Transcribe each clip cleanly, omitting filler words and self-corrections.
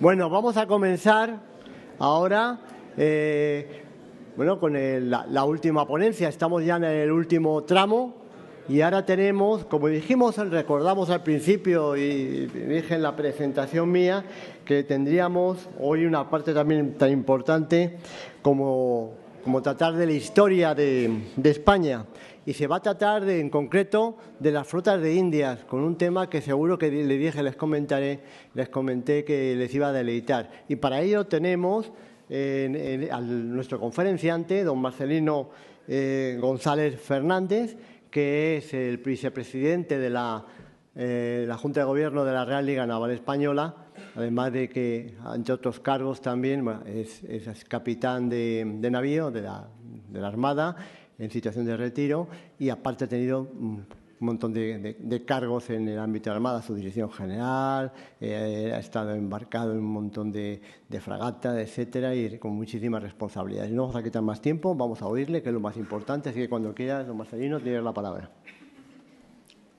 Bueno, vamos a comenzar ahora con la última ponencia. Estamos ya en el último tramo y ahora tenemos, como dijimos, recordamos al principio y dije en la presentación mía, que tendríamos hoy una parte también tan importante como tratar de la historia de España. Y se va a tratar, en concreto, de las flotas de Indias, con un tema que seguro que les comenté que les iba a deleitar. Y para ello tenemos a nuestro conferenciante, don Marcelino González Fernández, que es el vicepresidente de la Junta de Gobierno de la Real Liga Naval Española, además de que, entre otros cargos también, es capitán de navío de la Armada, en situación de retiro, y aparte ha tenido un montón de cargos en el ámbito de la Armada, su dirección general, ha estado embarcado en un montón de fragatas, etcétera, y con muchísimas responsabilidades. No vamos a quitar más tiempo, vamos a oírle, que es lo más importante, así que cuando quieras, don Marcelino, tienes la palabra.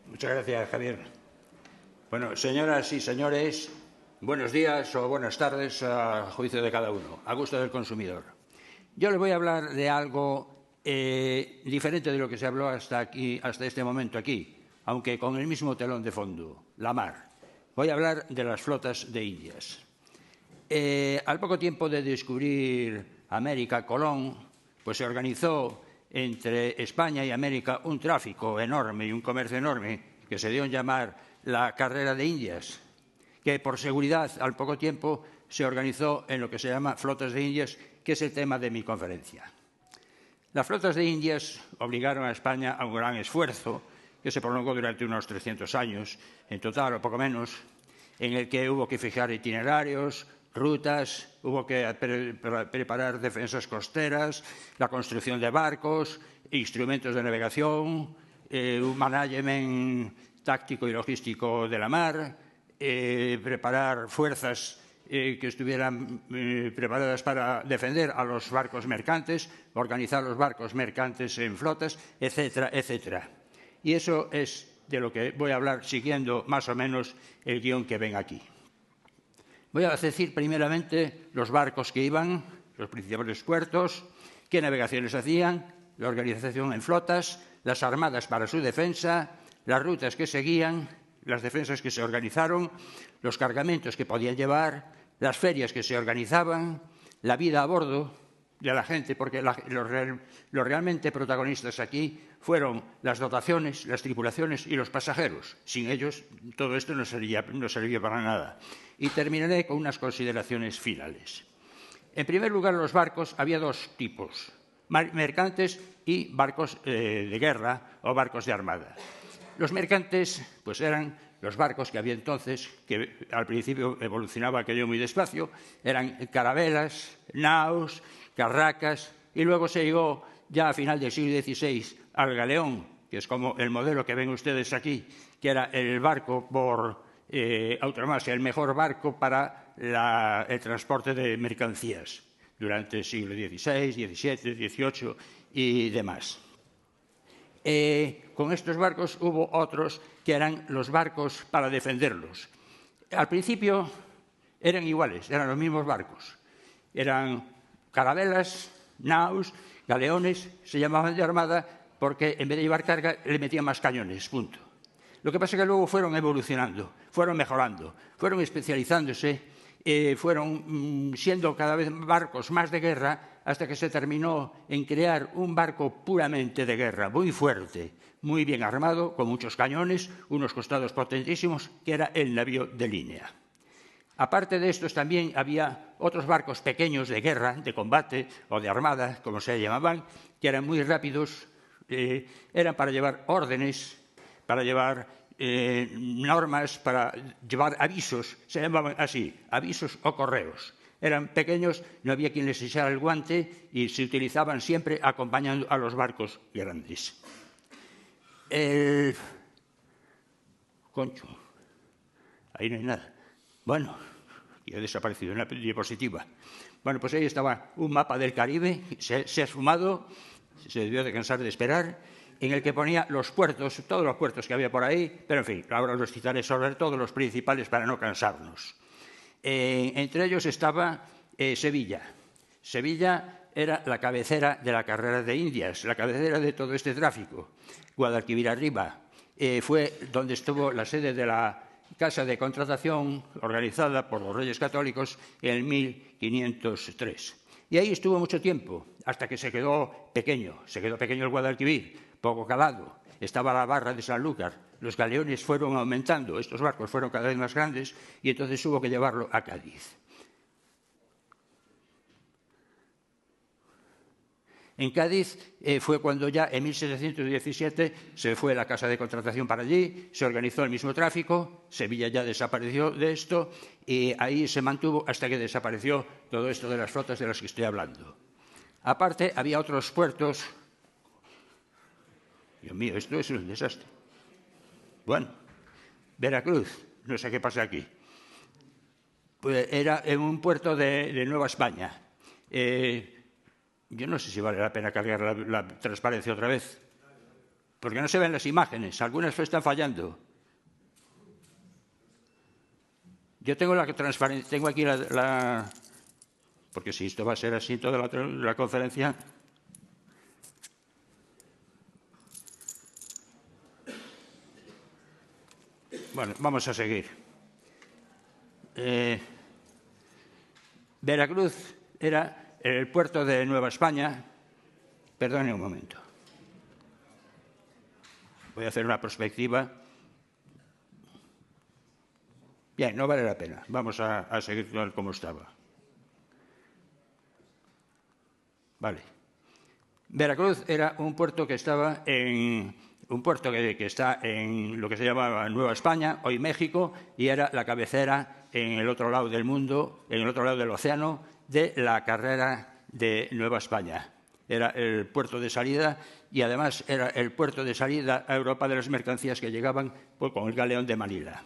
Muchas gracias, Javier. Bueno, señoras y señores, buenos días o buenas tardes a juicio de cada uno, a gusto del consumidor. Yo les voy a hablar de algo diferente de lo que se habló hasta este momento aquí, aunque con el mismo telón de fondo, la mar. Voy a hablar de las flotas de Indias. Al poco tiempo de descubrir América, Colón, pues se organizó entre España y América un tráfico enorme y un comercio enorme que se dio en llamar la Carrera de Indias, que por seguridad al poco tiempo se organizó en lo que se llama flotas de Indias, que es el tema de mi conferencia. Las flotas de Indias obligaron a España a un gran esfuerzo que se prolongó durante unos 300 años, en total o poco menos, en el que hubo que fijar itinerarios, rutas, hubo que preparar defensas costeras, la construcción de barcos, instrumentos de navegación, un management táctico y logístico de la mar, preparar fuerzas que estuvieran preparadas para defender a los barcos mercantes, organizar los barcos mercantes en flotas, etcétera, etcétera. Y eso es de lo que voy a hablar siguiendo más o menos el guión que ven aquí. Voy a decir primeramente los barcos que iban, los principales puertos, qué navegaciones hacían, la organización en flotas, las armadas para su defensa, las rutas que seguían, las defensas que se organizaron, los cargamentos que podían llevar, las ferias que se organizaban, la vida a bordo de la gente, porque los realmente protagonistas aquí fueron las dotaciones, las tripulaciones y los pasajeros. Sin ellos, todo esto no servía para nada. Y terminaré con unas consideraciones finales. En primer lugar, los barcos, había dos tipos, mercantes y barcos de guerra o barcos de armada. Los mercantes, pues eran los barcos que había entonces, que al principio evolucionaba aquello muy despacio, eran carabelas, naos, carracas, y luego se llegó ya a final del siglo XVI al galeón, que es como el modelo que ven ustedes aquí, que era el barco por autonomía, el mejor barco para el transporte de mercancías durante el siglo XVI, XVII, XVIII y demás. Con estos barcos hubo otros que eran los barcos para defenderlos. Al principio eran iguales, eran los mismos barcos. Eran carabelas, naos, galeones, se llamaban de armada porque en vez de llevar carga le metían más cañones, punto. Lo que pasa es que luego fueron evolucionando, fueron mejorando, fueron especializándose, fueron siendo cada vez barcos más de guerra, hasta que se terminó en crear un barco puramente de guerra, muy fuerte, muy bien armado, con muchos cañones, unos costados potentísimos, que era el navío de línea. Aparte de estos también había otros barcos pequeños de guerra, de combate o de armada, como se llamaban, que eran muy rápidos, eran para llevar órdenes, para llevar normas, para llevar avisos, se llamaban así, avisos o correos. Eran pequeños, no había quien les echara el guante y se utilizaban siempre acompañando a los barcos grandes. Concho, ahí no hay nada. Bueno, ya ha desaparecido en la diapositiva. Bueno, pues ahí estaba un mapa del Caribe, se ha esfumado, se debió de cansar de esperar, en el que ponía los puertos, todos los puertos que había por ahí, pero en fin, ahora los citaré sobre todo los principales para no cansarnos. Entre ellos estaba Sevilla. Sevilla era la cabecera de la carrera de Indias, la cabecera de todo este tráfico. Guadalquivir arriba fue donde estuvo la sede de la Casa de Contratación organizada por los Reyes Católicos en 1503. Y ahí estuvo mucho tiempo, hasta que se quedó pequeño el Guadalquivir, poco calado. Estaba la barra de Sanlúcar, los galeones fueron aumentando, estos barcos fueron cada vez más grandes y entonces hubo que llevarlo a Cádiz. En Cádiz fue cuando ya en 1717 se fue la Casa de Contratación para allí, se organizó el mismo tráfico, Sevilla ya desapareció de esto y ahí se mantuvo hasta que desapareció todo esto de las flotas de las que estoy hablando. Aparte, había otros puertos. Dios mío, esto es un desastre. Bueno, Veracruz, no sé qué pasa aquí. Pues era en un puerto de Nueva España. Yo no sé si vale la pena cargar la transparencia otra vez, porque no se ven las imágenes, algunas están fallando. Yo tengo la transparencia, tengo aquí la porque si esto va a ser así toda la conferencia. Bueno, vamos a seguir. Veracruz era el puerto de Nueva España. Perdone un momento. Voy a hacer una perspectiva. Bien, no vale la pena. Vamos a seguir como estaba. Vale. Veracruz era un puerto que estaba en que está en lo que se llamaba Nueva España, hoy México, y era la cabecera en el otro lado del mundo, en el otro lado del océano, de la carrera de Nueva España. Era el puerto de salida y además era el puerto de salida a Europa de las mercancías que llegaban con el galeón de Manila.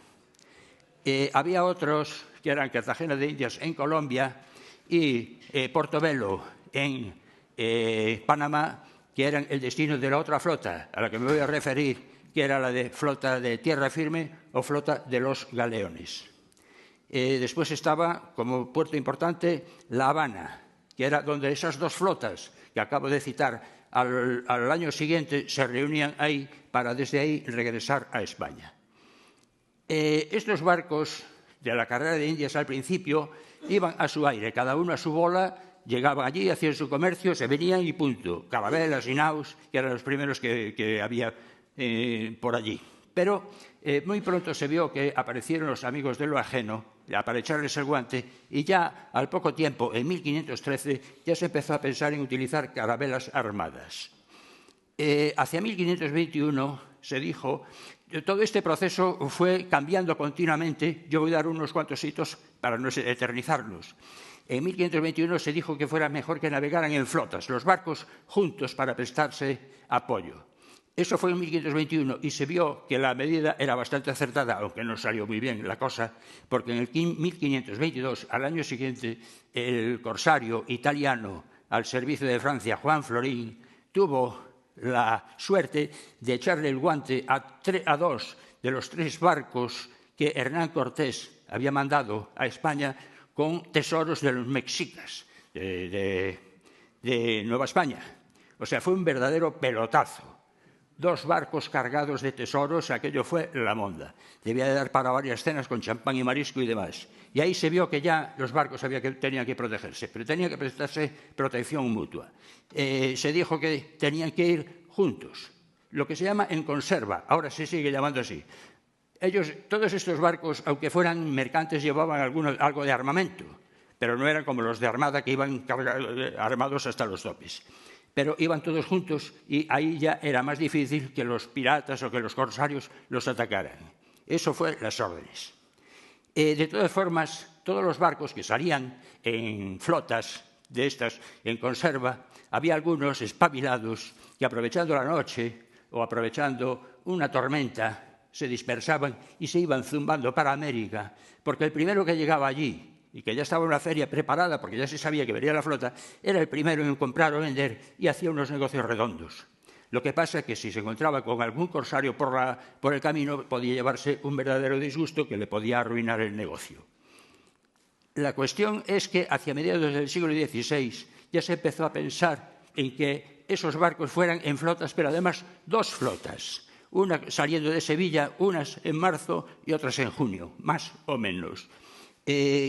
Había otros que eran Cartagena de Indias en Colombia y Portobelo en Panamá, que eran el destino de la otra flota a la que me voy a referir, que era la de flota de tierra firme o flota de los galeones. Después estaba, como puerto importante, La Habana, que era donde esas dos flotas que acabo de citar al año siguiente se reunían ahí para desde ahí regresar a España. Estos barcos de la carrera de Indias al principio iban a su aire, cada uno a su bola, llegaban allí, hacían su comercio, se venían y punto. Carabelas y naus, que eran los primeros que había por allí. Pero muy pronto se vio que aparecieron los amigos de lo ajeno para echarles el guante y ya al poco tiempo, en 1513, ya se empezó a pensar en utilizar carabelas armadas. Hacia 1521 se dijo, todo este proceso fue cambiando continuamente. Yo voy a dar unos cuantos hitos para no eternizarlos. En 1521 se dijo que fuera mejor que navegaran en flotas, los barcos juntos para prestarse apoyo. Eso fue en 1521 y se vio que la medida era bastante acertada, aunque no salió muy bien la cosa, porque en el 1522, al año siguiente, el corsario italiano al servicio de Francia, Juan Florín, tuvo la suerte de echarle el guante a dos de los tres barcos que Hernán Cortés había mandado a España con tesoros de los mexicas de Nueva España. O sea, fue un verdadero pelotazo. Dos barcos cargados de tesoros, aquello fue la monda. Debía de dar para varias cenas con champán y marisco y demás. Y ahí se vio que ya los barcos tenían que protegerse, pero tenían que prestarse protección mutua. Se dijo que tenían que ir juntos, lo que se llama en conserva, ahora se sigue llamando así. Todos estos barcos, aunque fueran mercantes, llevaban algo de armamento, pero no eran como los de armada que iban armados hasta los topes. Pero iban todos juntos y ahí ya era más difícil que los piratas o que los corsarios los atacaran. Eso fue las órdenes. De todas formas, todos los barcos que salían en flotas de estas en conserva, había algunos espabilados que aprovechando la noche o aprovechando una tormenta se dispersaban y se iban zumbando para América, porque el primero que llegaba allí y que ya estaba una feria preparada, porque ya se sabía que venía la flota, era el primero en comprar o vender y hacía unos negocios redondos. Lo que pasa es que si se encontraba con algún corsario por el camino, podía llevarse un verdadero disgusto que le podía arruinar el negocio. La cuestión es que hacia mediados del siglo XVI ya se empezó a pensar en que esos barcos fueran en flotas, pero además dos flotas, una saliendo de Sevilla, unas en marzo y otras en junio, más o menos,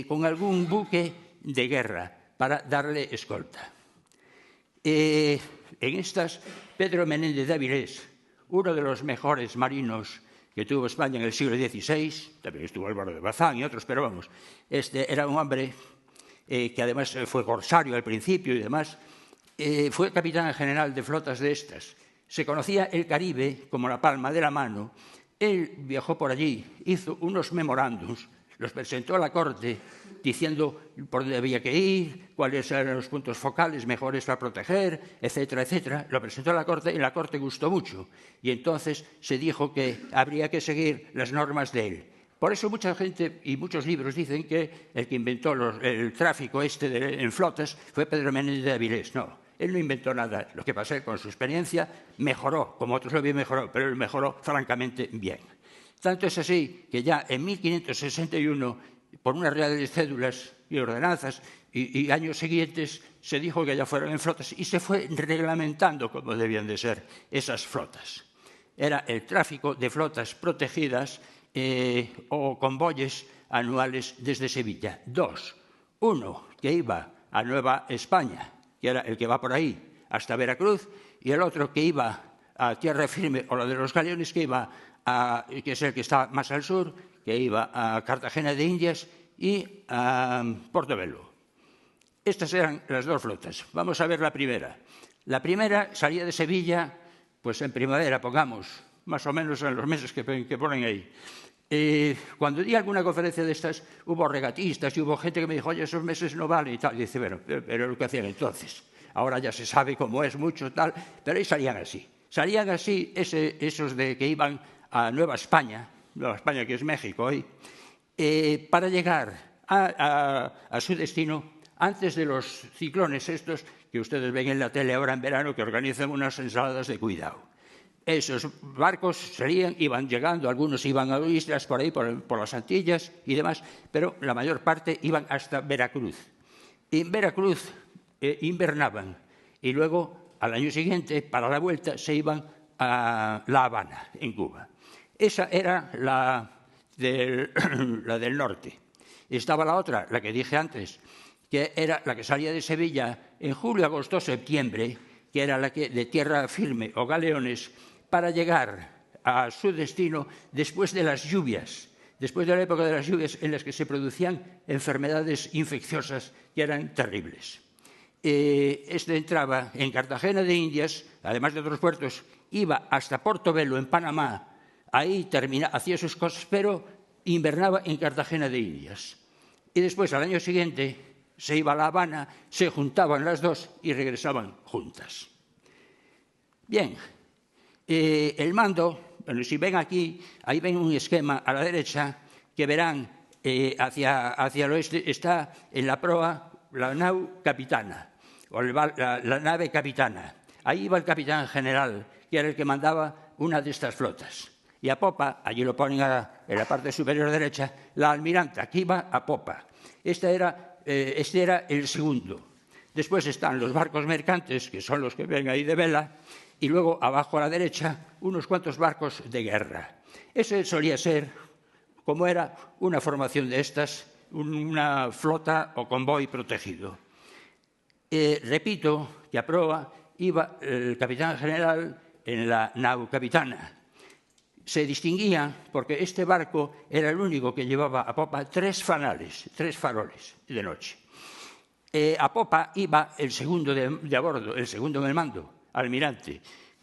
con algún buque de guerra para darle escolta. En estas, Pedro Menéndez de Avilés, uno de los mejores marinos que tuvo España en el siglo XVI, también estuvo Álvaro de Bazán y otros, pero vamos, este era un hombre que además fue corsario al principio y demás, fue capitán general de flotas de estas. Se conocía el Caribe como la palma de la mano. Él viajó por allí, hizo unos memorándums, los presentó a la corte diciendo por dónde había que ir, cuáles eran los puntos focales mejores para proteger, etcétera, etcétera. Lo presentó a la corte y la corte gustó mucho. Y entonces se dijo que habría que seguir las normas de él. Por eso mucha gente y muchos libros dicen que el que inventó el tráfico en flotas fue Pedro Menéndez de Avilés. No, él no inventó nada. Lo que pasa es que con su experiencia mejoró, como otros lo habían mejorado, pero él mejoró francamente bien. Tanto es así que ya en 1561, por unas reales cédulas y ordenanzas, y años siguientes se dijo que ya fueron en flotas y se fue reglamentando cómo debían de ser esas flotas. Era el tráfico de flotas protegidas o convoyes anuales desde Sevilla. Dos, uno que iba a Nueva España, que era el que va por ahí hasta Veracruz, y el otro que iba a tierra firme, o la de los galeones, que es el que está más al sur, que iba a Cartagena de Indias y a Portobelo. Estas eran las dos flotas. Vamos a ver la primera. La primera salía de Sevilla, pues en primavera, pongamos, más o menos en los meses que ponen ahí. Cuando di alguna conferencia de estas, hubo regatistas y hubo gente que me dijo, oye, esos meses no valen y tal. Y dice, bueno, pero lo que hacían entonces. Ahora ya se sabe cómo es mucho, tal, pero ahí salían así. Salían así esos de que iban a Nueva España que es México hoy, para llegar a su destino antes de los ciclones estos que ustedes ven en la tele ahora en verano, que organizan unas ensaladas de cuidado. Esos barcos iban llegando, algunos iban a islas por ahí, por las Antillas y demás, pero la mayor parte iban hasta Veracruz. En Veracruz invernaban y luego, al año siguiente, para la vuelta, se iban a La Habana, en Cuba. Esa era la del norte. Estaba la otra, la que dije antes, que era la que salía de Sevilla en julio, agosto, septiembre, que era la que de tierra firme o galeones, para llegar a su destino después de las lluvias, después de la época de las lluvias en las que se producían enfermedades infecciosas que eran terribles. Este entraba en Cartagena de Indias, además de otros puertos, iba hasta Portobelo, en Panamá. Ahí hacía sus cosas, pero invernaba en Cartagena de Indias. Y después, al año siguiente, se iba a La Habana, se juntaban las dos y regresaban juntas. Bien, el mando, bueno, si ven aquí, ahí ven un esquema a la derecha, que verán hacia el oeste está en la proa la nau capitana, o la nave capitana. Ahí iba el capitán general, que era el que mandaba una de estas flotas. Y a popa, allí lo ponen en la parte superior derecha, la almiranta, que iba a popa. Este era el segundo. Después están los barcos mercantes, que son los que ven ahí de vela, y luego abajo a la derecha unos cuantos barcos de guerra. Ese solía ser, como era una formación de estas, una flota o convoy protegido. Repito que a proa iba el capitán general en la nau capitana. Se distinguía porque este barco era el único que llevaba a popa 3 faroles de noche. A popa iba el segundo de a bordo, el segundo del mando, almirante.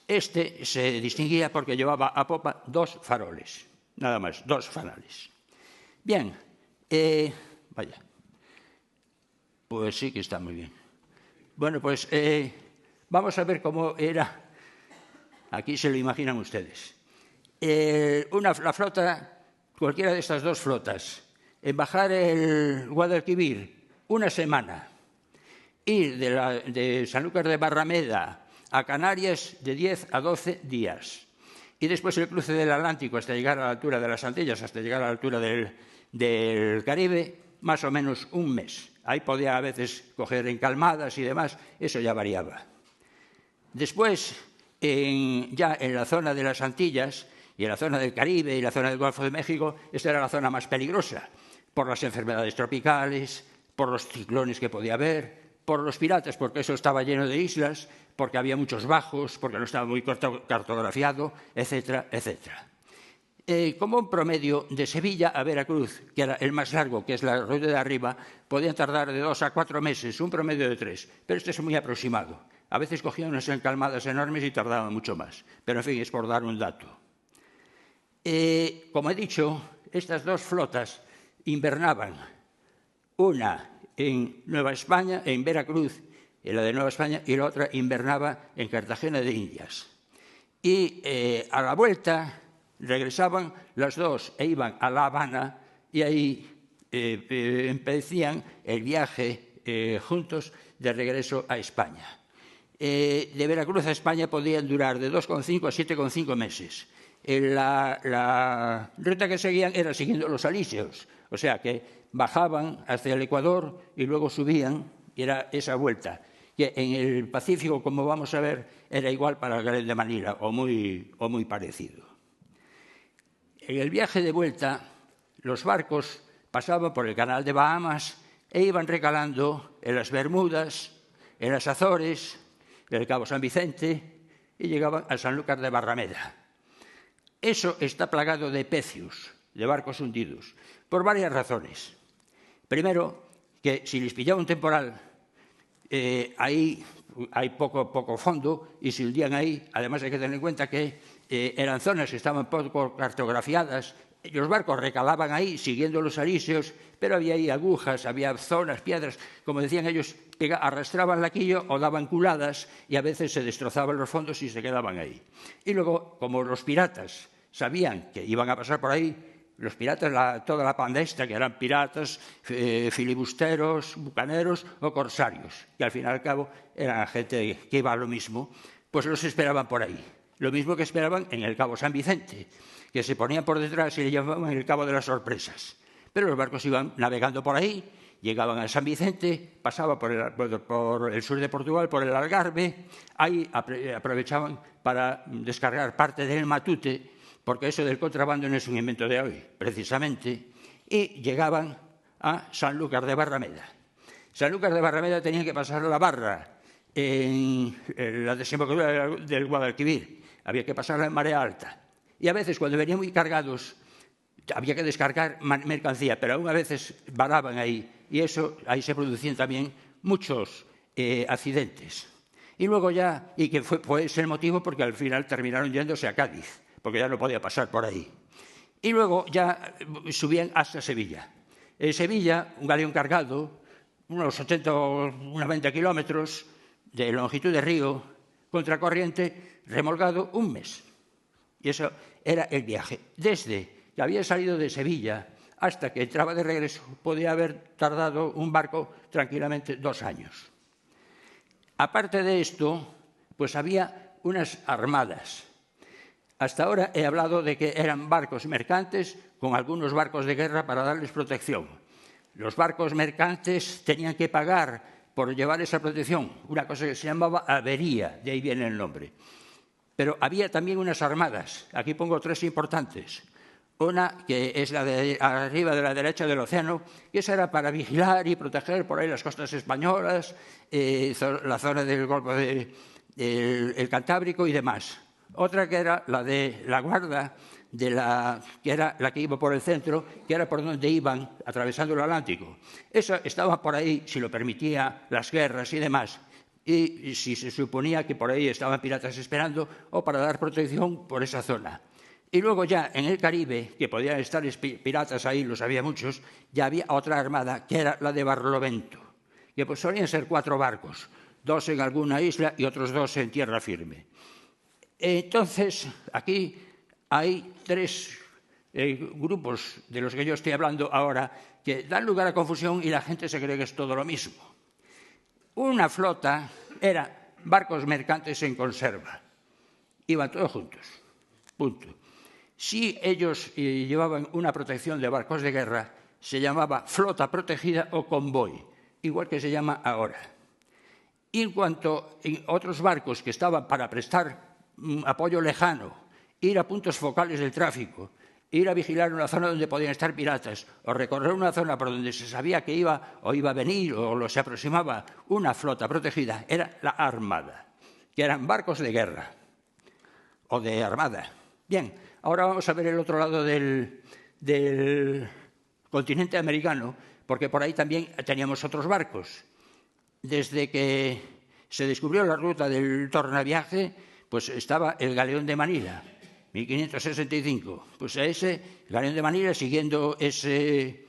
Este se distinguía porque llevaba a popa 2 faroles, nada más, 2 faroles. Bien, vaya, pues sí que está muy bien. Bueno, pues vamos a ver cómo era, aquí se lo imaginan ustedes. La flota, cualquiera de estas 2 flotas, en bajar el Guadalquivir una semana, ir de Sanlúcar de Barrameda a Canarias de 10 a 12 días, y después el cruce del Atlántico hasta llegar a la altura de las Antillas, hasta llegar a la altura del Caribe, más o menos un mes. Ahí podía a veces coger encalmadas y demás, eso ya variaba. Después, ya en la zona de las Antillas y en la zona del Caribe y la zona del Golfo de México, esta era la zona más peligrosa, por las enfermedades tropicales, por los ciclones que podía haber, por los piratas, porque eso estaba lleno de islas, porque había muchos bajos, porque no estaba muy cartografiado, etcétera, etcétera. Como un promedio de Sevilla a Veracruz, que era el más largo, que es la ruta de arriba, podían tardar de 2 a 4 meses, un promedio de 3, pero este es muy aproximado. A veces cogían unas encalmadas enormes y tardaban mucho más, pero en fin, es por dar un dato. Como he dicho, estas dos flotas invernaban, una en Nueva España, en Veracruz, en la de Nueva España, y la otra invernaba en Cartagena de Indias. Y a la vuelta regresaban las dos e iban a La Habana y ahí empezaban el viaje juntos de regreso a España. De Veracruz a España podían durar de 2,5 a 7,5 meses. La ruta que seguían era siguiendo los alisios, o sea que bajaban hacia el Ecuador y luego subían, y era esa vuelta, que en el Pacífico, como vamos a ver, era igual para el Gran de Manila, o muy parecido. En el viaje de vuelta, los barcos pasaban por el Canal de Bahamas e iban recalando en las Bermudas, en las Azores, en el Cabo San Vicente, y llegaban a Sanlúcar de Barrameda. Eso está plagado de pecios, de barcos hundidos, por varias razones. Primero, que si les pillaba un temporal, ahí hay poco fondo, y se hundían ahí. Además hay que tener en cuenta que eran zonas que estaban poco cartografiadas. Los barcos recalaban ahí siguiendo los alisios, pero había ahí agujas, había zonas, piedras. Como decían ellos, arrastraban la quillo o daban culadas y a veces se destrozaban los fondos y se quedaban ahí. Y luego, como los piratas sabían que iban a pasar por ahí, los piratas, toda la panda esta, que eran piratas, filibusteros, bucaneros o corsarios, que al fin y al cabo eran gente que iba a lo mismo, pues los esperaban por ahí. Lo mismo que esperaban en el Cabo San Vicente, que se ponían por detrás y le llamaban el Cabo de las Sorpresas. Pero los barcos iban navegando por ahí, llegaban a San Vicente, pasaban por el sur de Portugal, por el Algarve, ahí aprovechaban para descargar parte del Matute, porque eso del contrabando no es un invento de hoy, precisamente, y llegaban a Sanlúcar de Barrameda. Sanlúcar de Barrameda tenían que pasar la barra en la desembocadura del Guadalquivir, había que pasarla en marea alta. Y a veces, cuando venían muy cargados, había que descargar mercancía, pero aún a veces varaban ahí, y ahí se producían también muchos accidentes. Y luego ya, y que fue ese el motivo porque al final terminaron yéndose a Cádiz, porque ya no podía pasar por ahí. Y luego ya subían hasta Sevilla. En Sevilla, un galeón cargado, unos 80 o unos 20 kilómetros de longitud de río, contracorriente, remolgado un mes. Y eso era el viaje. Desde que había salido de Sevilla hasta que entraba de regreso, podía haber tardado un barco tranquilamente 2 años. Aparte de esto, pues había unas armadas. Hasta ahora he hablado de que eran barcos mercantes con algunos barcos de guerra para darles protección. Los barcos mercantes tenían que pagar por llevar esa protección, una cosa que se llamaba avería, de ahí viene el nombre. Pero había también unas armadas, aquí pongo 3 importantes. Una que es la de arriba de la derecha del océano, que esa era para vigilar y proteger por ahí las costas españolas, la zona del Golfo del Cantábrico y demás. Otra que era la de la guarda, que era la que iba por el centro, que era por donde iban atravesando el Atlántico. Esa estaba por ahí, si lo permitía, las guerras y demás. Y si se suponía que por ahí estaban piratas esperando o para dar protección por esa zona. Y luego ya en el Caribe, que podían estar piratas ahí, los había muchos, ya había otra armada, que era la de Barlovento, que pues solían ser 4 barcos, 2 en alguna isla y otros 2 en tierra firme. Entonces, aquí hay 3 grupos de los que yo estoy hablando ahora que dan lugar a confusión y la gente se cree que es todo lo mismo. Una flota era barcos mercantes en conserva. Iban todos juntos. Punto. Si ellos llevaban una protección de barcos de guerra, se llamaba flota protegida o convoy, igual que se llama ahora. Y en cuanto a otros barcos que estaban para prestar apoyo lejano, ir a puntos focales del tráfico, ir a vigilar una zona donde podían estar piratas, o recorrer una zona por donde se sabía que iba a venir o se aproximaba una flota protegida, era la armada, que eran barcos de guerra o de armada. Bien, ahora vamos a ver el otro lado del continente americano, porque por ahí también teníamos otros barcos. Desde que se descubrió la ruta del tornaviaje, pues estaba el galeón de Manila, 1565. Pues a ese galeón de Manila, siguiendo ese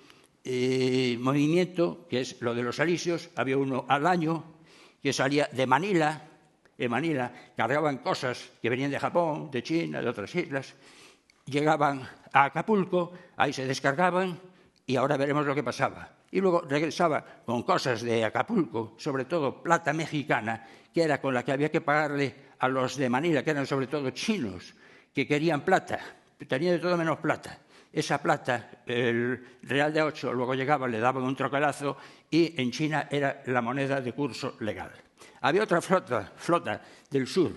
movimiento, que es lo de los alisios, había uno al año que salía de Manila. En Manila cargaban cosas que venían de Japón, de China, de otras islas, llegaban a Acapulco, ahí se descargaban y ahora veremos lo que pasaba. Y luego regresaba con cosas de Acapulco, sobre todo plata mexicana, que era con la que había que pagarle a los de Manila, que eran sobre todo chinos, que querían plata, tenían de todo menos plata. Esa plata, el real de 8, luego llegaba, le daban un troquelazo y en China era la moneda de curso legal. Había otra flota del sur,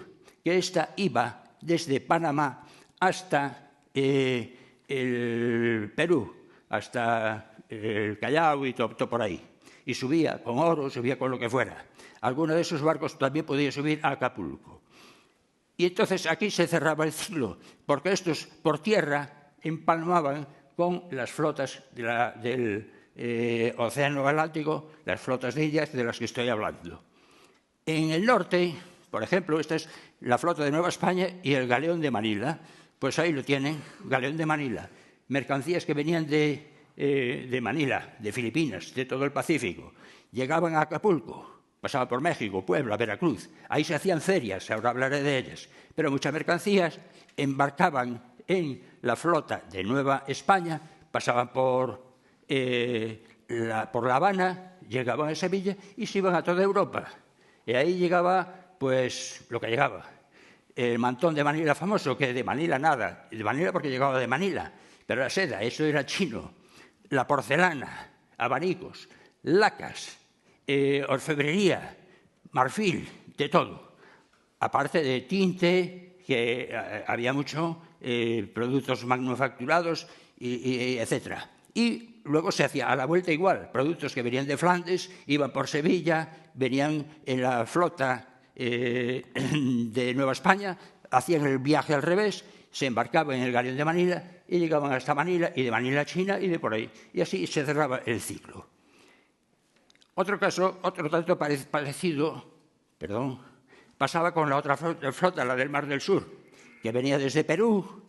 que esta iba desde Panamá hasta el Perú, hasta el Callao y todo por ahí. Y subía con oro, subía con lo que fuera. Alguno de esos barcos también podía subir a Acapulco. Y entonces aquí se cerraba el ciclo, porque estos por tierra empalmaban con las flotas del Océano Atlántico, las flotas de Indias de las que estoy hablando. En el norte, por ejemplo, esta es la flota de Nueva España y el galeón de Manila. Pues ahí lo tienen, galeón de Manila. Mercancías que venían de Manila, de Filipinas, de todo el Pacífico. Llegaban a Acapulco, pasaban por México, Puebla, Veracruz. Ahí se hacían ferias, ahora hablaré de ellas. Pero muchas mercancías embarcaban en la flota de Nueva España, pasaban por La Habana, llegaban a Sevilla y se iban a toda Europa. Y ahí llegaba, pues, lo que llegaba. El mantón de Manila famoso, que de Manila nada, de Manila porque llegaba de Manila, pero la seda, eso era chino. La porcelana, abanicos, lacas, orfebrería, marfil, de todo. Aparte de tinte, que había mucho, productos manufacturados, etc. Y luego se hacía a la vuelta igual, productos que venían de Flandes, iban por Sevilla, venían en la flota de Nueva España, hacían el viaje al revés, se embarcaban en el galeón de Manila y llegaban hasta Manila, y de Manila a China y de por ahí. Y así se cerraba el ciclo. Otro caso, otro tanto parecido, pasaba con la otra flota, la del Mar del Sur, que venía desde Perú,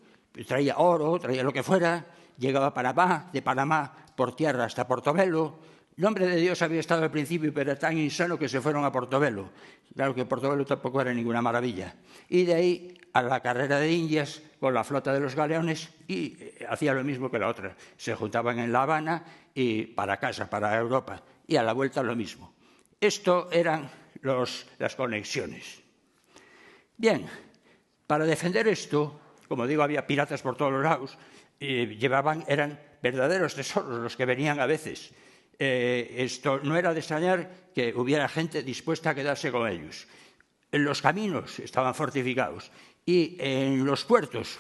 traía oro, traía lo que fuera, llegaba a Panamá, de Panamá por tierra hasta Portobelo. Nombre de Dios había estado al principio, pero era tan insano que se fueron a Portobelo. Claro que Portobelo tampoco era ninguna maravilla. Y de ahí a la carrera de Indias con la flota de los galeones y hacía lo mismo que la otra. Se juntaban en La Habana y para casa, para Europa. Y a la vuelta lo mismo. Esto eran las conexiones. Bien, para defender esto, como digo, había piratas por todos los lados, eran verdaderos tesoros los que venían a veces. Esto no era de extrañar que hubiera gente dispuesta a quedarse con ellos. En los caminos estaban fortificados y en los puertos,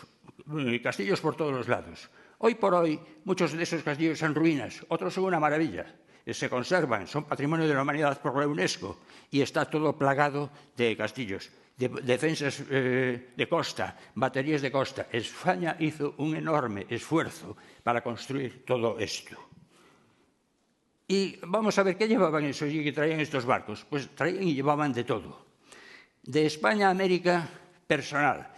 castillos por todos los lados. Hoy por hoy, muchos de esos castillos son ruinas, otros son una maravilla. Se conservan, son patrimonio de la humanidad por la UNESCO y está todo plagado de castillos, de defensas de costa, baterías de costa. España hizo un enorme esfuerzo para construir todo esto. Y vamos a ver qué llevaban esos y qué traían estos barcos. Pues traían y llevaban de todo. De España a América, personal.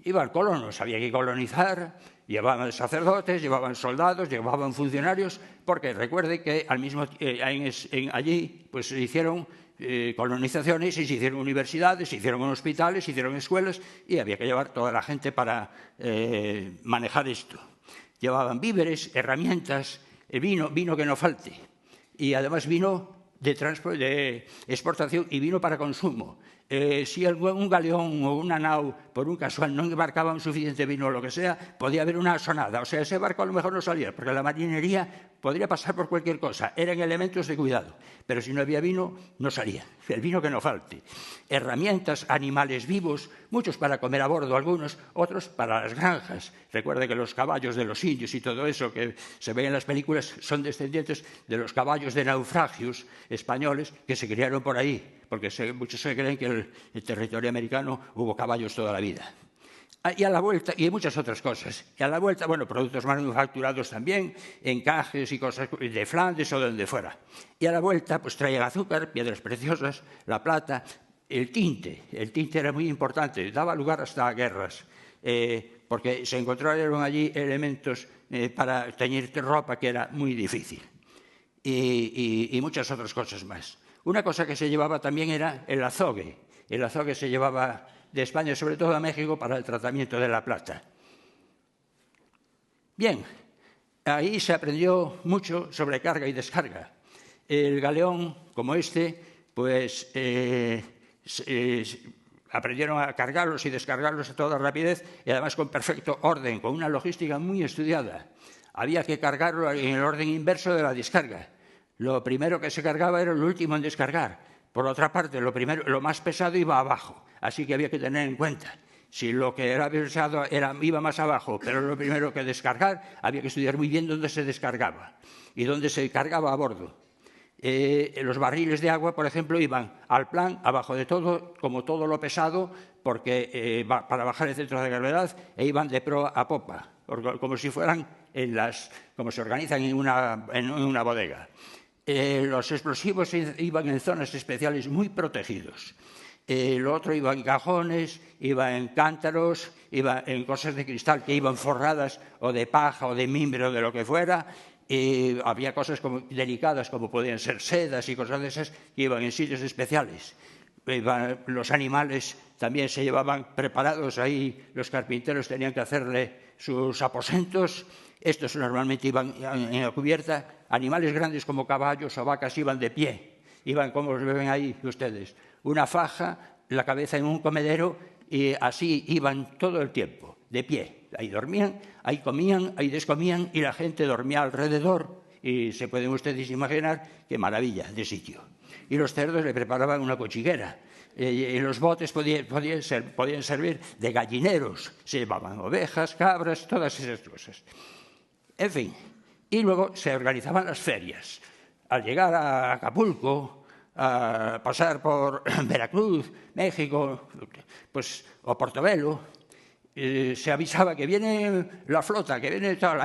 Iban colonos, había que colonizar, llevaban sacerdotes, llevaban soldados, llevaban funcionarios, porque recuerde que allí pues, se hicieron colonizaciones y se hicieron universidades, se hicieron hospitales, se hicieron escuelas y había que llevar toda la gente para manejar esto. Llevaban víveres, herramientas, vino que no falte. Y además vino de exportación y vino para consumo. Si un galeón o una nau, por un casual, no embarcaban suficiente vino o lo que sea, podía haber una sonada. O sea, ese barco a lo mejor no salía, porque la marinería podría pasar por cualquier cosa. Eran elementos de cuidado. Pero si no había vino, no salía. El vino que no falte. Herramientas, animales vivos, muchos para comer a bordo, algunos, otros para las granjas. Recuerde que los caballos de los indios y todo eso que se ve en las películas son descendientes de los caballos de naufragios españoles que se criaron por ahí, porque muchos se creen que en el territorio americano hubo caballos toda la vida. Y a la vuelta, y muchas otras cosas. Y a la vuelta, bueno, productos manufacturados también, encajes y cosas de Flandes o de donde fuera. Y a la vuelta, pues traían azúcar, piedras preciosas, la plata, el tinte. El tinte era muy importante, daba lugar hasta a guerras, porque se encontraron allí elementos para teñir ropa que era muy difícil. Y muchas otras cosas más. Una cosa que se llevaba también era el azogue. El azogue se llevaba de España, sobre todo a México, para el tratamiento de la plata. Bien, ahí se aprendió mucho sobre carga y descarga. El galeón, como este, pues aprendieron a cargarlos y descargarlos a toda rapidez y además con perfecto orden, con una logística muy estudiada. Había que cargarlo en el orden inverso de la descarga. Lo primero que se cargaba era lo último en descargar. Por otra parte, lo más pesado iba abajo, así que había que tener en cuenta. Si lo que era pesado iba más abajo, pero lo primero que descargar, había que estudiar muy bien dónde se descargaba y dónde se cargaba a bordo. Los barriles de agua, por ejemplo, iban al plan, abajo de todo, como todo lo pesado, porque para bajar el centro de gravedad, e iban de proa a popa, como si fueran como se organizan en una bodega. Los explosivos iban en zonas especiales muy protegidos. Lo otro iba en cajones, iba en cántaros, iba en cosas de cristal que iban forradas o de paja o de mimbre o de lo que fuera. Había cosas delicadas como podían ser sedas y cosas de esas que iban en sitios especiales. Los animales también se llevaban preparados. Ahí los carpinteros tenían que hacerle sus aposentos. Estos normalmente iban en la cubierta. Animales grandes como caballos o vacas iban de pie. Iban como los ven ahí ustedes. Una faja, la cabeza en un comedero y así iban todo el tiempo, de pie. Ahí dormían, ahí comían, ahí descomían y la gente dormía alrededor. Y se pueden ustedes imaginar qué maravilla de sitio. Y los cerdos le preparaban una cochiguera. Y los botes podían servir de gallineros. Se llevaban ovejas, cabras, todas esas cosas. En fin, y luego se organizaban las ferias. Al llegar a Acapulco, a pasar por Veracruz, México, pues, o Portobelo, se avisaba que viene la flota, que viene tal,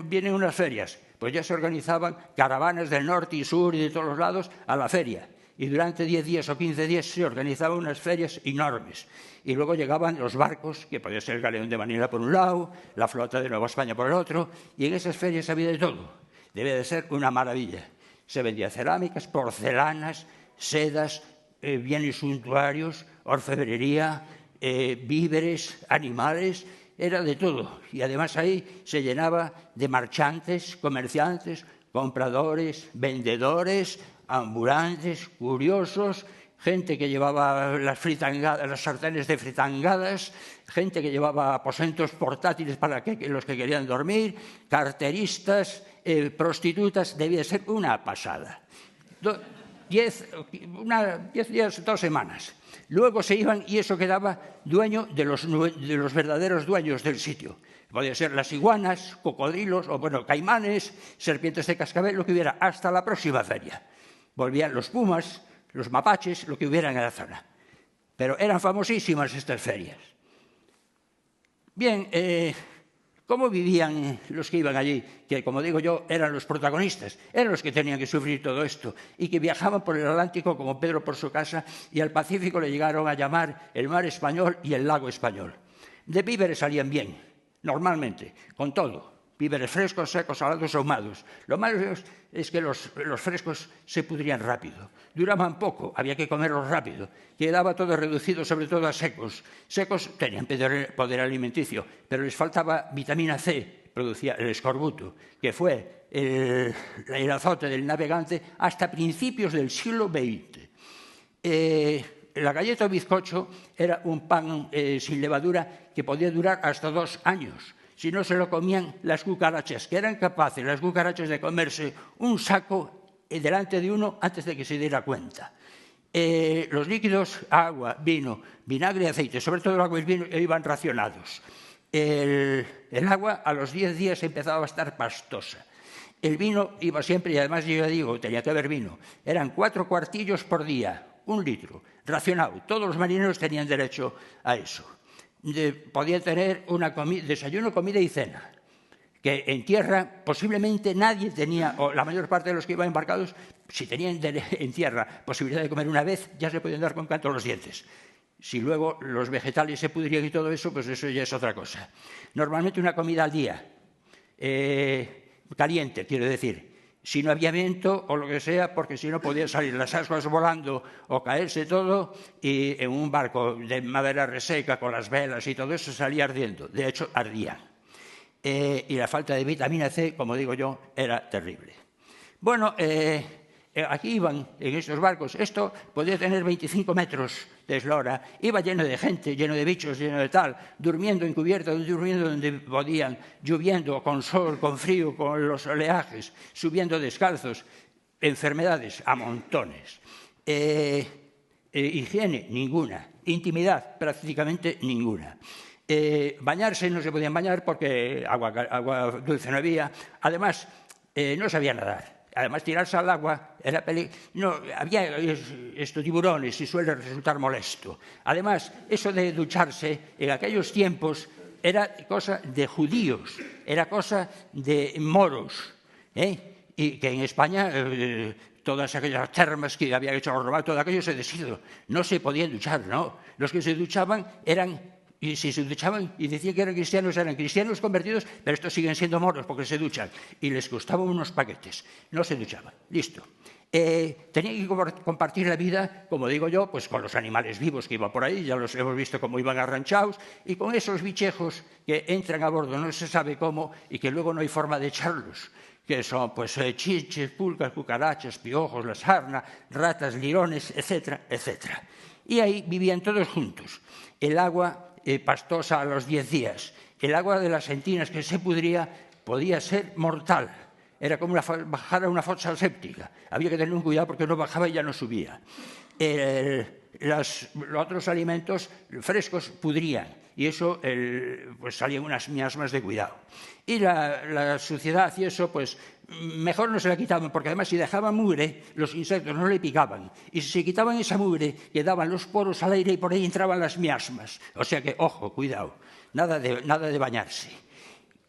vienen unas ferias. Pues ya se organizaban caravanas del norte y sur y de todos los lados a la feria. Y durante 10 días o 15 días se organizaban unas ferias enormes. Y luego llegaban los barcos, que podía ser el galeón de Manila por un lado, la flota de Nueva España por el otro, y en esas ferias había de todo. Debe de ser una maravilla. Se vendían cerámicas, porcelanas, sedas, bienes suntuarios, orfebrería, víveres, animales, era de todo. Y además ahí se llenaba de marchantes, comerciantes, compradores, vendedores, ambulantes, curiosos, gente que llevaba las sartenes de fritangadas, gente que llevaba aposentos portátiles para los que querían dormir, carteristas, prostitutas. Debía ser una pasada. 10 días, 2 semanas. Luego se iban y eso quedaba dueño de los verdaderos dueños del sitio. Podían ser las iguanas, cocodrilos, o bueno, caimanes, serpientes de cascabel, lo que hubiera, hasta la próxima feria. Volvían los pumas, los mapaches, lo que hubiera en la zona. Pero eran famosísimas estas ferias. Bien, ¿cómo vivían los que iban allí? Que, como digo yo, eran los protagonistas, eran los que tenían que sufrir todo esto y que viajaban por el Atlántico como Pedro por su casa y al Pacífico le llegaron a llamar el mar español y el lago español. De víveres salían bien, normalmente, con todo. Víveres frescos, secos, salados, ahumados. Lo malo es que los frescos se pudrían rápido. Duraban poco, había que comerlos rápido. Quedaba todo reducido, sobre todo a secos. Secos tenían poder alimenticio, pero les faltaba vitamina C, producía el escorbuto, que fue el azote del navegante hasta principios del siglo XX. la galleta o bizcocho era un pan sin levadura que podía durar hasta 2 años. Si no se lo comían las cucarachas, que eran capaces las cucarachas de comerse un saco delante de uno antes de que se diera cuenta. Los líquidos, agua, vino, vinagre y aceite, sobre todo el agua y el vino, iban racionados. El agua a los 10 días empezaba a estar pastosa. El vino iba siempre, y además yo ya digo, tenía que haber vino. Eran 4 cuartillos por día, 1 litro, racionado. Todos los marineros tenían derecho a eso. Podían tener desayuno, comida y cena. Que en tierra posiblemente nadie tenía, o la mayor parte de los que iban embarcados, si tenían en tierra posibilidad de comer una vez, ya se podían dar con canto los dientes. Si luego los vegetales se pudrían y todo eso, pues eso ya es otra cosa. Normalmente una comida al día, caliente, quiero decir, si no había viento o lo que sea, porque si no podían salir las ascuas volando o caerse todo, y en un barco de madera reseca con las velas y todo eso salía ardiendo. De hecho, ardían. Y la falta de vitamina C, como digo yo, era terrible. Bueno, aquí iban, en estos barcos, esto podía tener 25 metros de eslora, iba lleno de gente, lleno de bichos, lleno de tal, durmiendo en cubierta, durmiendo donde podían, lloviendo, con sol, con frío, con los oleajes, subiendo descalzos, enfermedades a montones. Higiene, ninguna. Intimidad, prácticamente ninguna. Bañarse no se podían bañar porque agua dulce no había. Además, no sabía nadar. Además, tirarse al agua era peligroso. No, había estos tiburones y suele resultar molesto. Además, eso de ducharse en aquellos tiempos era cosa de judíos, era cosa de moros. Y que en España todas aquellas termas que habían hecho los romanos, todo aquello se deshizo. No se podían duchar, ¿no? Los que se duchaban eran... Y si se duchaban y decían que eran cristianos convertidos, pero estos siguen siendo moros porque se duchan. Y les costaban unos paquetes. No se duchaban. Listo. Tenían que compartir la vida, como digo yo, pues con los animales vivos que iban por ahí, ya los hemos visto cómo iban arranchados, y con esos bichejos que entran a bordo no se sabe cómo y que luego no hay forma de echarlos, que son pues chinches, pulgas, cucarachas, piojos, la sarna, ratas, lirones, etcétera, etcétera. Y ahí vivían todos juntos. El agua pastosa a los 10 días. El agua de las entinas que se pudría podía ser mortal. Era como bajar a una fosa séptica. Había que tener un cuidado porque no bajaba y ya no subía. Los otros alimentos frescos pudrían y eso pues salían unas miasmas de cuidado. Y la suciedad y eso, pues mejor no se la quitaban, porque además si dejaban mugre, los insectos no le picaban. Y si se quitaban esa mugre, quedaban los poros al aire y por ahí entraban las miasmas. O sea que, ojo, cuidado, nada de bañarse.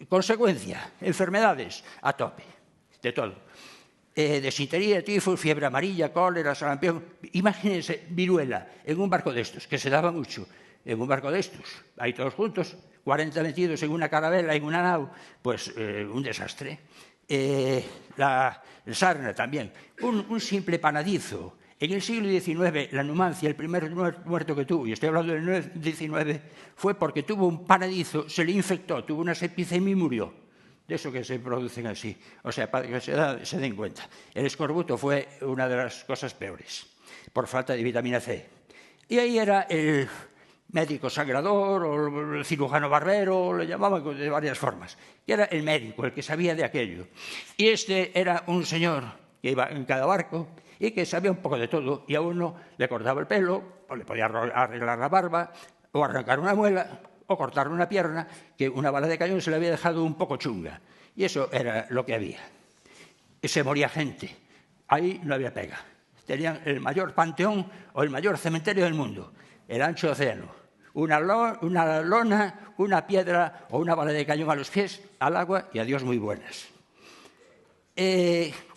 Consecuencia, enfermedades a tope, de todo. Desintería, tifus, fiebre amarilla, cólera, sarampión. Imagínense, viruela, en un barco de estos, que se daba mucho, en un barco de estos, ahí todos juntos, 40 metidos en una carabela, en una nau, pues un desastre. La sarna también, un simple panadizo. En el siglo XIX, la Numancia, el primer muerto que tuvo, y estoy hablando del XIX, fue porque tuvo un panadizo, se le infectó, tuvo una septicemia y murió. De eso que se producen así. O sea, para que se den cuenta. El escorbuto fue una de las cosas peores, por falta de vitamina C. Y ahí era el médico sangrador o el cirujano barbero, le llamaban de varias formas, que era el médico, el que sabía de aquello. Y este era un señor que iba en cada barco y que sabía un poco de todo, y a uno le cortaba el pelo, o le podía arreglar la barba, o arrancar una muela, o cortar una pierna, que una bala de cañón se le había dejado un poco chunga. Y eso era lo que había. Y se moría gente. Ahí no había pega. Tenían el mayor panteón o el mayor cementerio del mundo, el ancho océano. Una lona, una piedra o una bala de cañón a los pies, al agua y adiós muy buenas.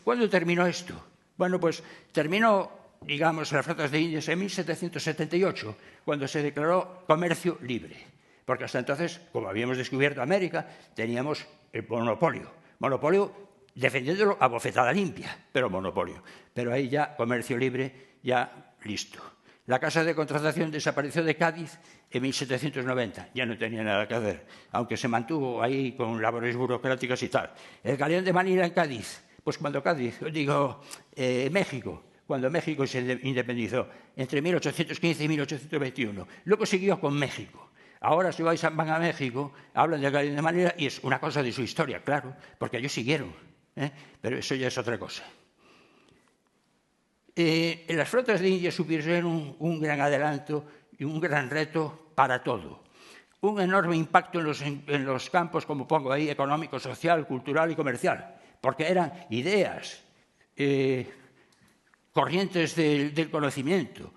¿Cuándo terminó esto? Bueno, pues terminó, digamos, las flotas de Indias en 1778, cuando se declaró comercio libre. Porque hasta entonces, como habíamos descubierto América, teníamos el monopolio. Monopolio defendiéndolo a bofetada limpia, pero monopolio. Pero ahí ya comercio libre, ya listo. La Casa de Contratación desapareció de Cádiz en 1790. Ya no tenía nada que hacer, aunque se mantuvo ahí con labores burocráticas y tal. El Galeón de Manila en Cádiz. Pues cuando México, cuando México se independizó, entre 1815 y 1821. Luego siguió con México. Ahora si van a México, hablan de Galleón de Manila y es una cosa de su historia, claro, porque ellos siguieron, pero eso ya es otra cosa. Las flotas de Indias supusieron un gran adelanto y un gran reto para todo. Un enorme impacto en los campos, como pongo ahí, económico, social, cultural y comercial, porque eran ideas, corrientes del conocimiento,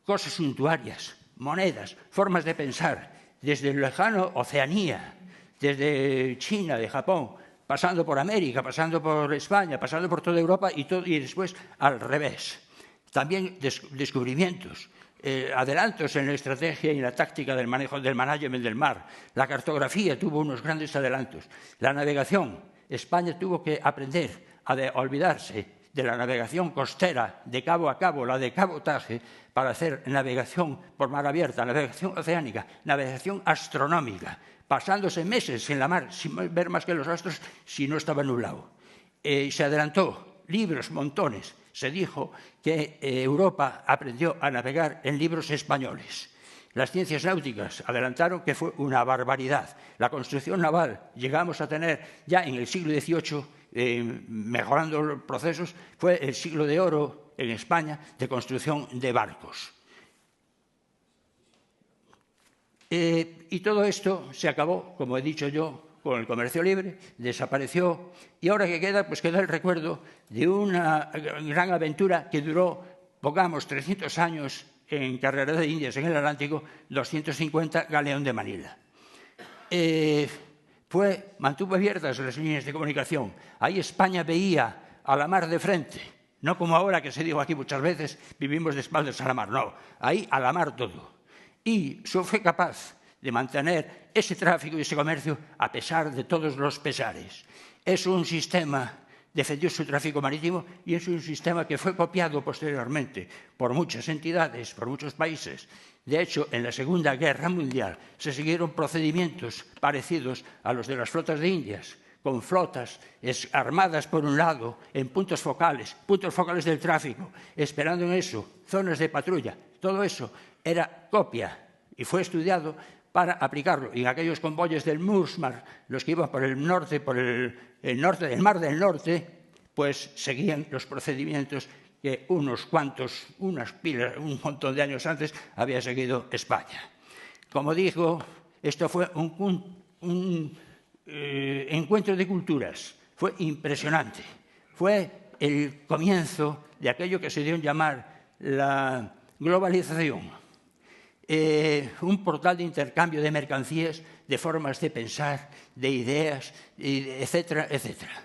cosas suntuarias, monedas, formas de pensar, desde el lejano Oceanía, desde China, de Japón, pasando por América, pasando por España, pasando por toda Europa y después al revés. También descubrimientos, adelantos en la estrategia y en la táctica del manejo del management del mar. La cartografía tuvo unos grandes adelantos. La navegación, España tuvo que aprender a olvidarse de la navegación costera de cabo a cabo, la de cabotaje, para hacer navegación por mar abierta, navegación oceánica, navegación astronómica, pasándose meses en la mar sin ver más que los astros si no estaba nublado. Se adelantó, libros, montones. Se dijo que Europa aprendió a navegar en libros españoles. Las ciencias náuticas adelantaron que fue una barbaridad. La construcción naval, llegamos a tener ya en el siglo XVIII, mejorando los procesos, fue el siglo de oro en España de construcción de barcos. Y todo esto se acabó, como he dicho yo, con el comercio libre, desapareció, y ahora que queda, pues queda el recuerdo de una gran aventura que duró, pongamos, 300 años en carrera de Indias en el Atlántico, 250 Galeón de Manila. Mantuvo abiertas las líneas de comunicación. Ahí España veía a la mar de frente, no como ahora que se dijo aquí muchas veces, vivimos de espaldas a la mar, no, ahí a la mar todo. Y fue capaz de mantener ese tráfico y ese comercio a pesar de todos los pesares. Es un sistema, defendió su tráfico marítimo y es un sistema que fue copiado posteriormente por muchas entidades, por muchos países. De hecho, en la Segunda Guerra Mundial se siguieron procedimientos parecidos a los de las flotas de Indias, con flotas armadas por un lado en puntos focales del tráfico, esperando en eso, zonas de patrulla. Todo eso era copia y fue estudiado para aplicarlo. Y en aquellos convoyes del Mursmar, los que iban por el norte, el norte del Mar del Norte, pues seguían los procedimientos que un montón de años antes había seguido España. Como digo, esto fue un encuentro de culturas. Fue impresionante. Fue el comienzo de aquello que se dio en llamar la globalización. Un portal de intercambio de mercancías, de formas de pensar, de ideas, etcétera, etcétera.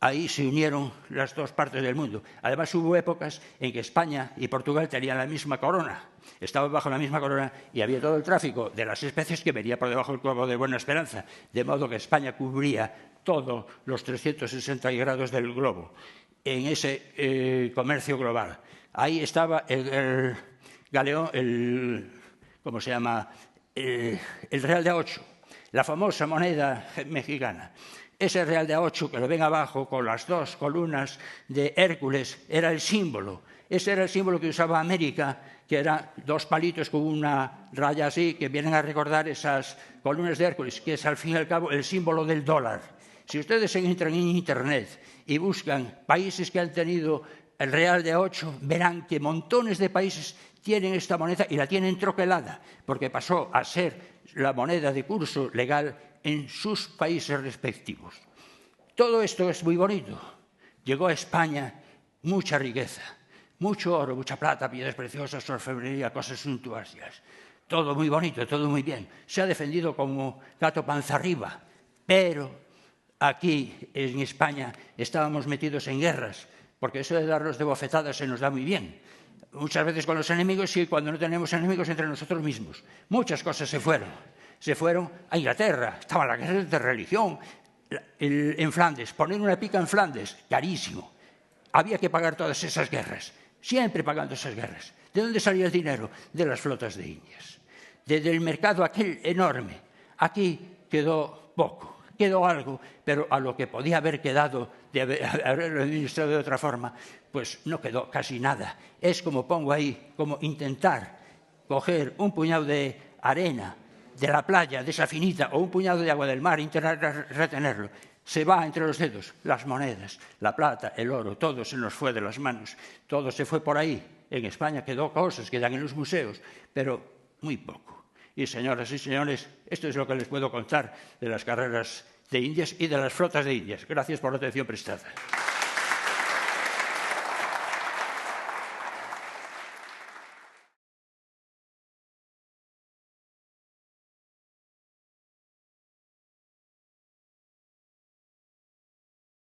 Ahí se unieron las dos partes del mundo. Además, hubo épocas en que España y Portugal tenían la misma corona. Estaban bajo la misma corona y había todo el tráfico de las especies que venía por debajo del Cabo de Buena Esperanza. De modo que España cubría todos los 360 grados del globo en ese comercio global. Ahí estaba el galeón, ¿cómo se llama? El real de A8, la famosa moneda mexicana. Ese real de A8 que lo ven abajo con las dos columnas de Hércules era el símbolo. Ese era el símbolo que usaba América, que eran dos palitos con una raya así, que vienen a recordar esas columnas de Hércules, que es al fin y al cabo el símbolo del dólar. Si ustedes entran en Internet y buscan países que han tenido el real de A8, verán que montones de países tienen esta moneda y la tienen troquelada, porque pasó a ser la moneda de curso legal en sus países respectivos. Todo esto es muy bonito. Llegó a España mucha riqueza, mucho oro, mucha plata, piedras preciosas, orfebrería, cosas suntuarias. Todo muy bonito, todo muy bien. Se ha defendido como gato panza arriba, pero aquí en España estábamos metidos en guerras, porque eso de darnos de bofetadas se nos da muy bien. Muchas veces con los enemigos y cuando no tenemos enemigos entre nosotros mismos. Muchas cosas se fueron. Se fueron a Inglaterra, estaban las guerras de religión. En Flandes, poner una pica en Flandes, carísimo. Había que pagar todas esas guerras, siempre pagando esas guerras. ¿De dónde salía el dinero? De las flotas de Indias. Desde el mercado aquel enorme. Aquí quedó poco. quedó algo, pero a lo que podía haber quedado de haberlo administrado de otra forma, pues no quedó casi nada. Es como pongo ahí, como intentar coger un puñado de arena de la playa, de esa finita, o un puñado de agua del mar, intentar retenerlo. Se va entre los dedos, las monedas, la plata, el oro, todo se nos fue de las manos, todo se fue por ahí. En España quedó cosas, quedan en los museos, pero muy poco. Y señoras y señores, esto es lo que les puedo contar de las carreras de Indias y de las flotas de Indias. Gracias por la atención prestada.